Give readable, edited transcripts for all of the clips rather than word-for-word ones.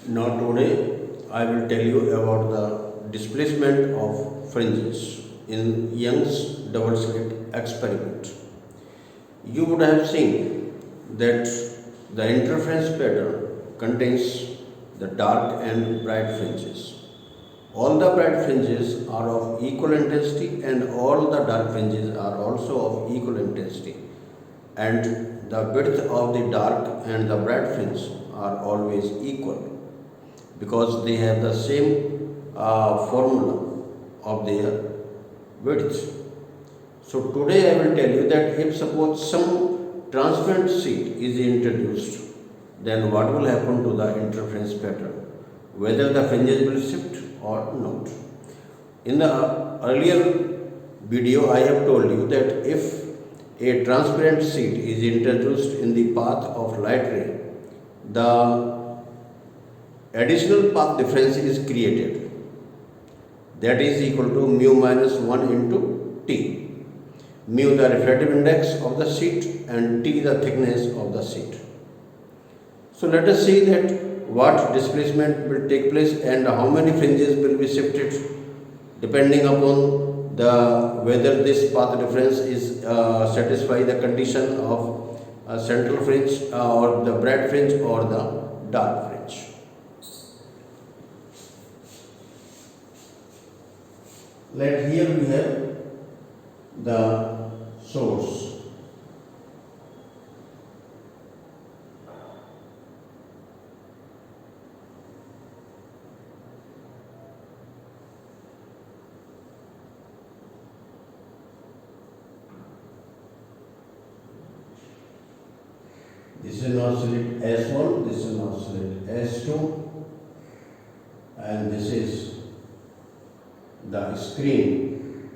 Now today I will tell you about the displacement of fringes in Young's double slit experiment. You would have seen that the interference pattern contains the dark and bright fringes. All the bright fringes are of equal intensity and all the dark fringes are also of equal intensity, and the width of the dark and the bright fringe are always equal because they have the same formula of their width. So today I will tell you that if suppose some transparent sheet is introduced, then what will happen to the interference pattern, whether the fringes will shift or not. In the earlier video I have told you that if a transparent sheet is introduced in the path of light ray, the additional path difference is created, that is equal to mu minus 1 into T. Mu the refractive index of the sheet and T the thickness of the sheet. So let us see that what displacement will take place and how many fringes will be shifted depending upon the whether this path difference is satisfy the condition of central fringe or the bright fringe or the dark fringe. Let here we have the source. This is now slit S1, this is now slit S2, and this is the screen.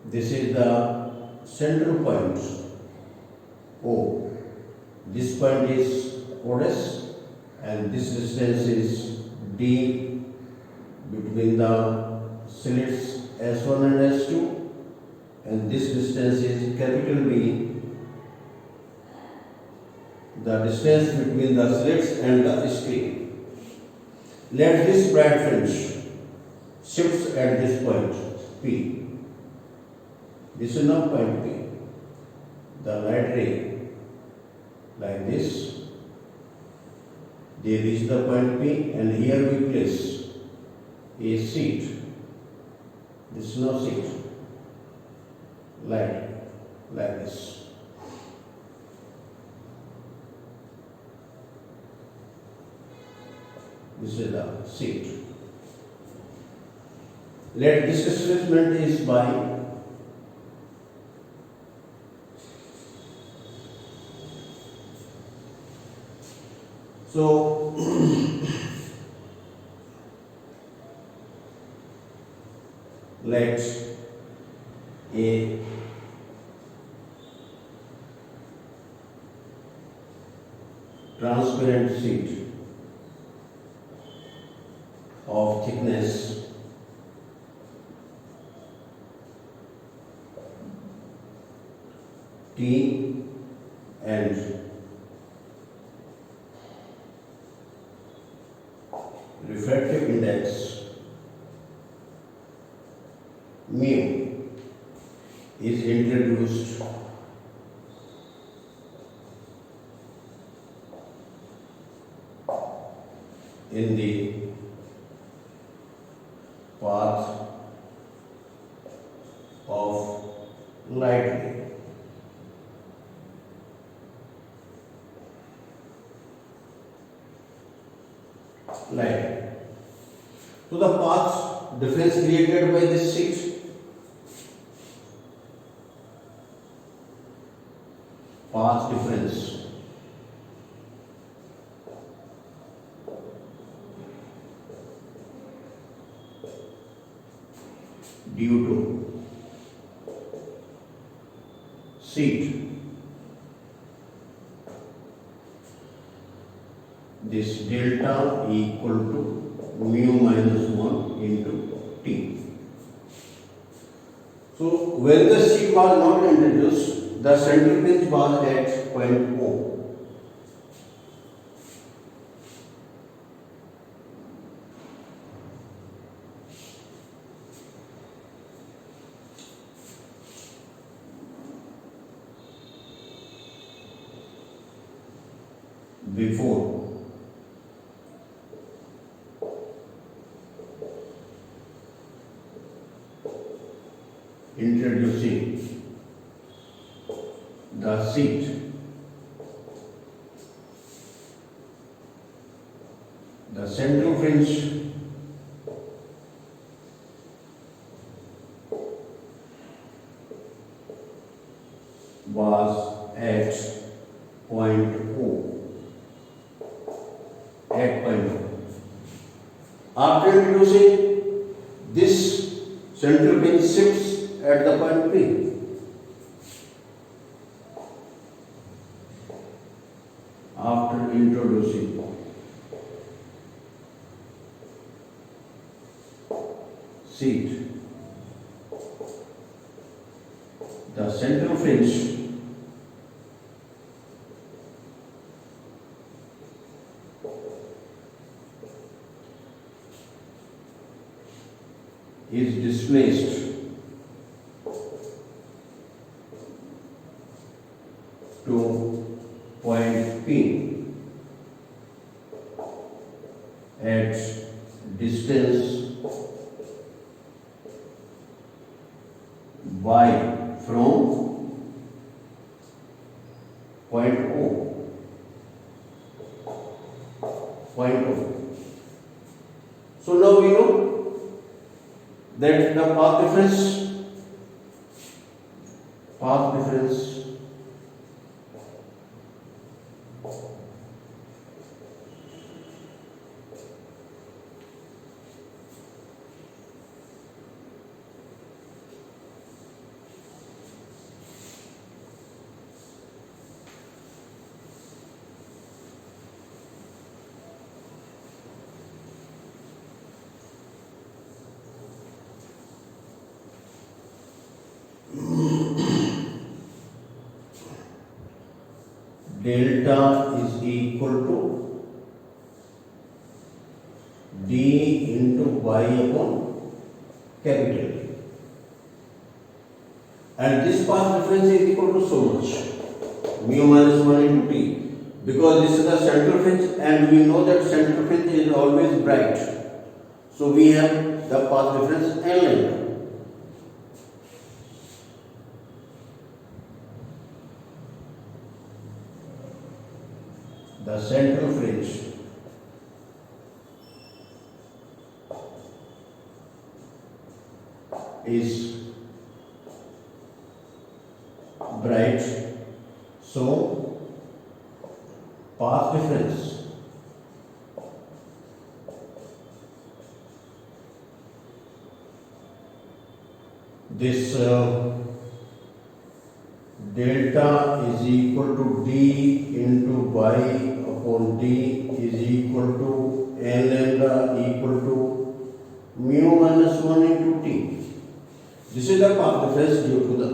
This is the central point O. This point is Odes, and this distance is D between the slits S1 and S2. And this distance is capital B, the distance between the slits and the screen. Let this bright fringe shifts at this point P. This is now point P. The light ray like this, they reach the point P, and here we place a sheet. This is now sheet. Light like this. This is the sheet. Let this displacement is by so let a transparent sheet of thickness T and refractive index mu is introduced in the path of light ray. Light. So the path difference created by this sheet, path difference due to sheet, this delta equal to mu minus 1 into T. So when the sheet was not introduced, the central fringe was at point O. before introducing the seat, the central fringe was at point O. At point O. After introducing this, central fringe shifts at the point P. After introducing seat, the central fringe is displaced to point P at distance y from point O. Point O. So now we know that the path difference delta is equal to d into y upon capital D. And this path difference is equal to so much, mu minus 1 into t, because this is the central fringe and we know that central fringe is always bright. So we have the path difference n lambda. The central fringe is bright, so path difference this delta is equal to d into y upon d is equal to n lambda equal to mu minus 1 into t. This is the path difference due to the.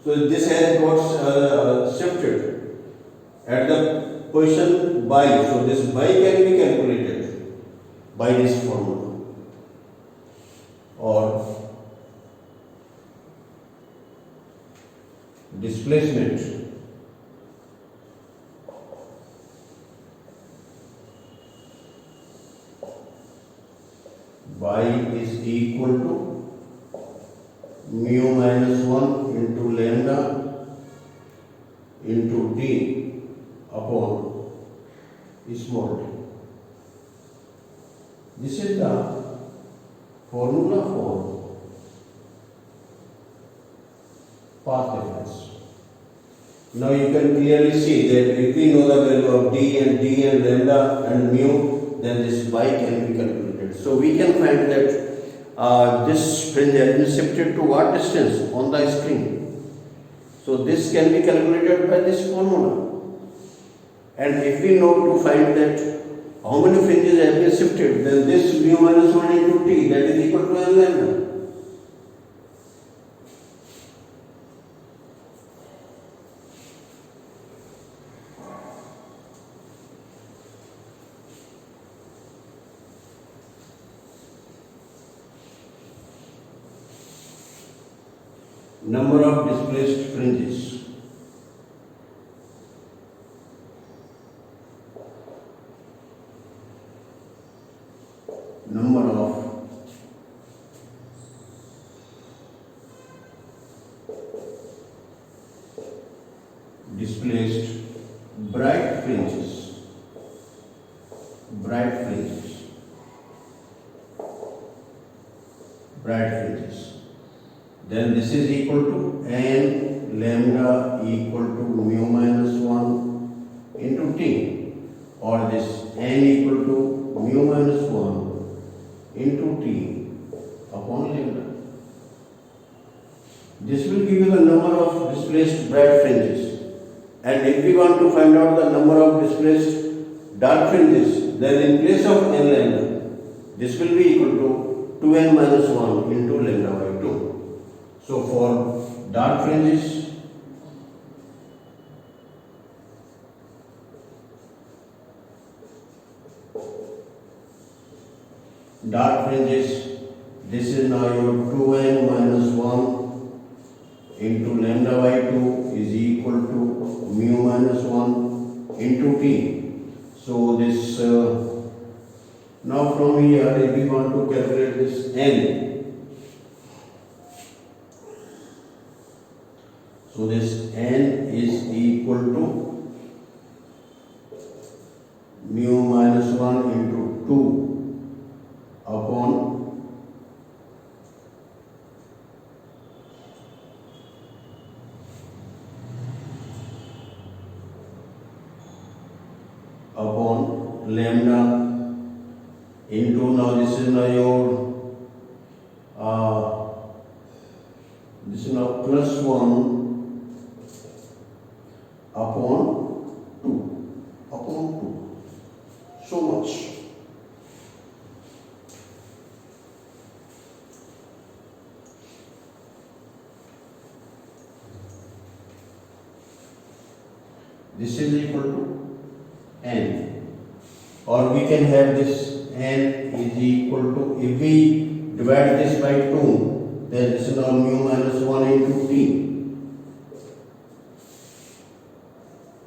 So this has got shifted at the position by. So this by can be calculated by this formula, or displacement y is equal to mu minus 1 into lambda into d upon small d. This is the formula for path difference. Now you can clearly see that if we know the value of d and lambda and mu, then this y can be calculated. So we can find that this fringe has been shifted to what distance on the screen. So this can be calculated by this formula. And if we know to find that how many fringes have been shifted, then this mu minus 1 into t, that is equal to n lambda. Number of displaced fringes displaced bright fringes, bright fringes, bright fringes. Then this is equal to n lambda equal to mu minus 1 into t, or this n equal to mu minus 1 into t upon lambda. This will give you the number of displaced bright fringes, and if we want to find out the number of displaced dark fringes, then in place of n lambda, this will be equal to 2n minus 1 into lambda by 2. So for dark fringes, this is now your 2n minus 1 into lambda by 2 is equal to mu minus 1 into t. So this now from here, if we want to calculate this n, so this n is equal to mu minus 1 into 2 upon lambda into, now this is now your this is now plus 1 upon 2 so much. This is equal to n, or we can have this n is equal to, if we divide this by 2, then this is now mu minus 1 into t,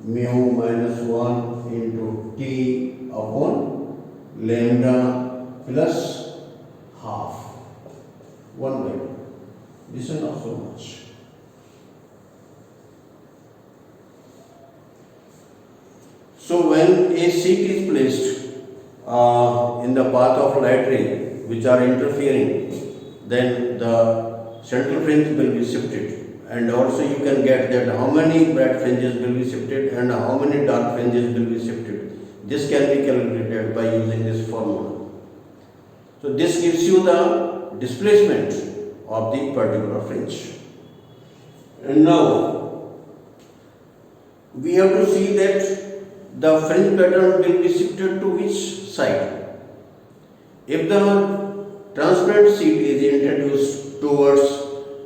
mu minus 1 into t upon lambda plus half 1 by 2. This is not so much. So when a sheet is placed in the path of light ray which are interfering, then the central fringe will be shifted, and also you can get that how many bright fringes will be shifted and how many dark fringes will be shifted. This can be calculated by using this formula. So this gives you the displacement of the particular fringe. And now we have to see that the fringe pattern will be shifted to which side. If the transparent sheet is introduced towards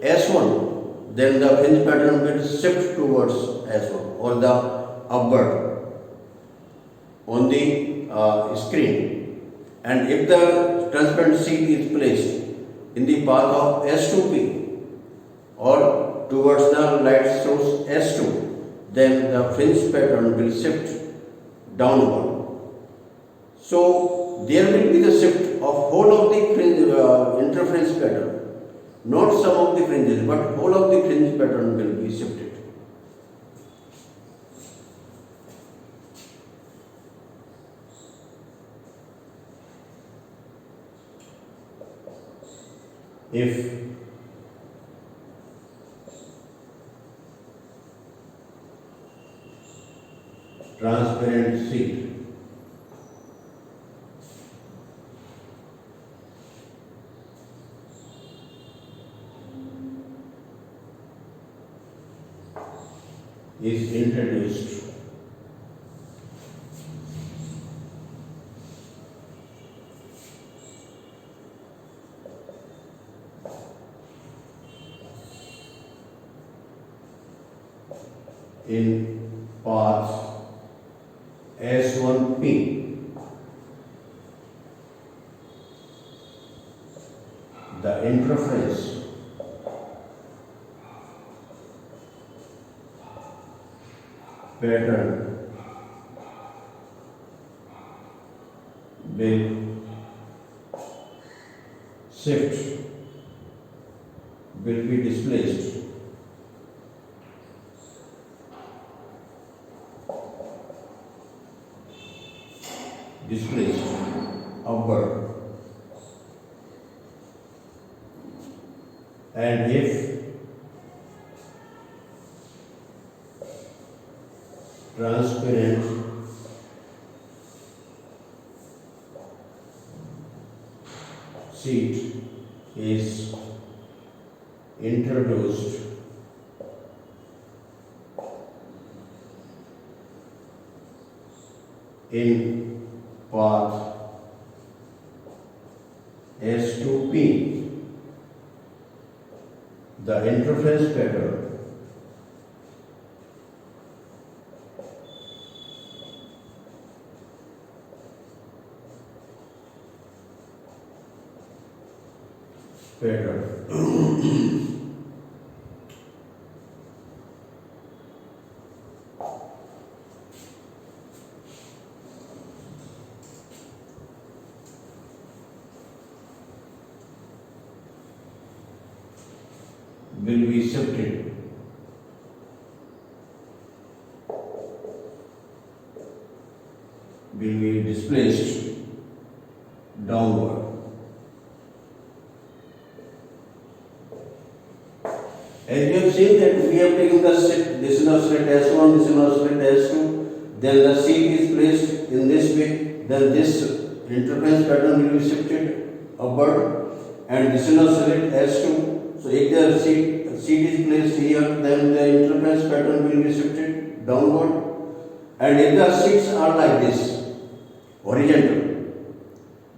S1, then the fringe pattern will shift towards S1 or the upward on the screen. And if the transparent sheet is placed in the path of S2P or towards the light source S2, then the fringe pattern will shift downward. So there will be the shift of whole of the fringe, interference pattern, not some of the fringes, but whole of the fringe pattern will be shifted. If transparent sheet is introduced in path S1P, the interference pattern will shift, will be displaced displaced upward, and if transparent sheet is introduced in path S to P, the interference pattern will be shifted will be displaced downward. As you have seen that we have taken the slit, this is now slit S1, this is now slit S2, then the sheet is placed in this way, then this interference pattern will be shifted upward, and this is now slit S2. So if the sheet is placed here, then the interference pattern will be shifted downward, and if the sheets are like this, horizontal,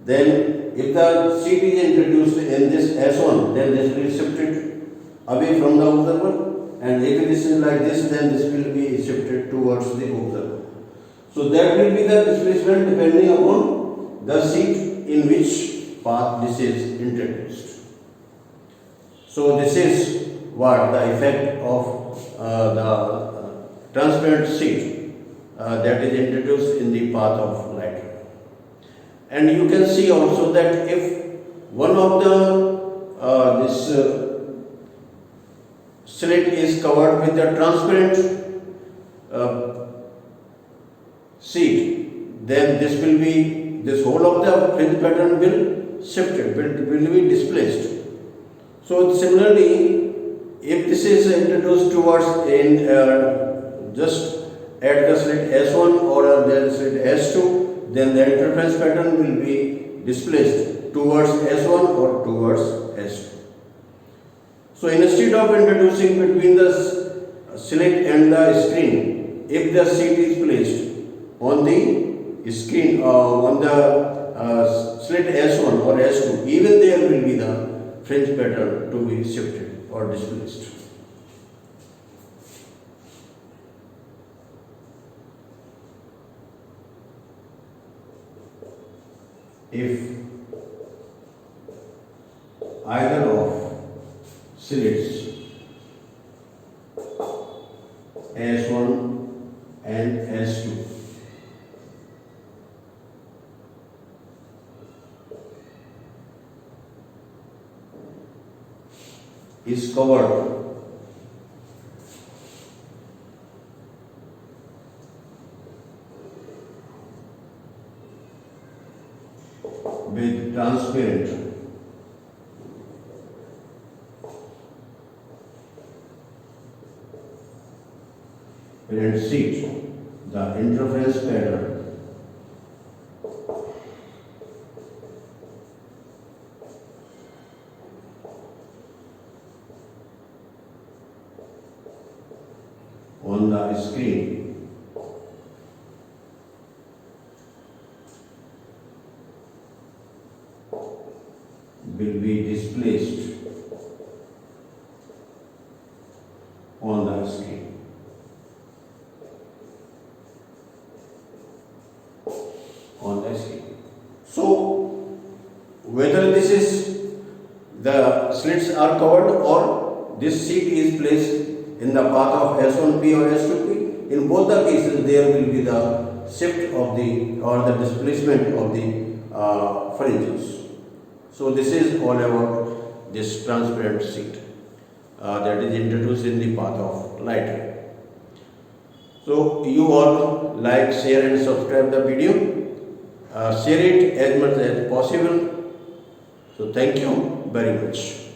then if the sheet is introduced in this S1, then this will be shifted away from the observer, and if this is like this, then this will be shifted towards the observer. So that will be the displacement depending upon the sheet in which path this is introduced. So this is what the effect of the transparent sheet that is introduced in the path of light ray. And you can see also that if one of the this slit is covered with a transparent sheet, then this whole of the fringe pattern will shifted, will be displaced. So similarly, if this is introduced towards just at the slit S1 or the slit S2, then the interference pattern will be displaced towards S1 or towards S2. So instead of introducing between the slit and the screen, if the sheet is placed on the screen on the slit S1 or S2, even there will be the fringe pattern to be shifted or displaced. If either of slits S1 and S2 is covered with transparent sheet, the interference pattern on the screen will be displaced on the screen. So whether this is the slits are covered or this sheet is placed in the path of S1P or S2P, in both the cases there will be the shift of the or the displacement of the fringes. So this is all about this transparent sheet that is introduced in the path of light ray. So you all like, share and subscribe the video. share it as much as possible. So thank you very much.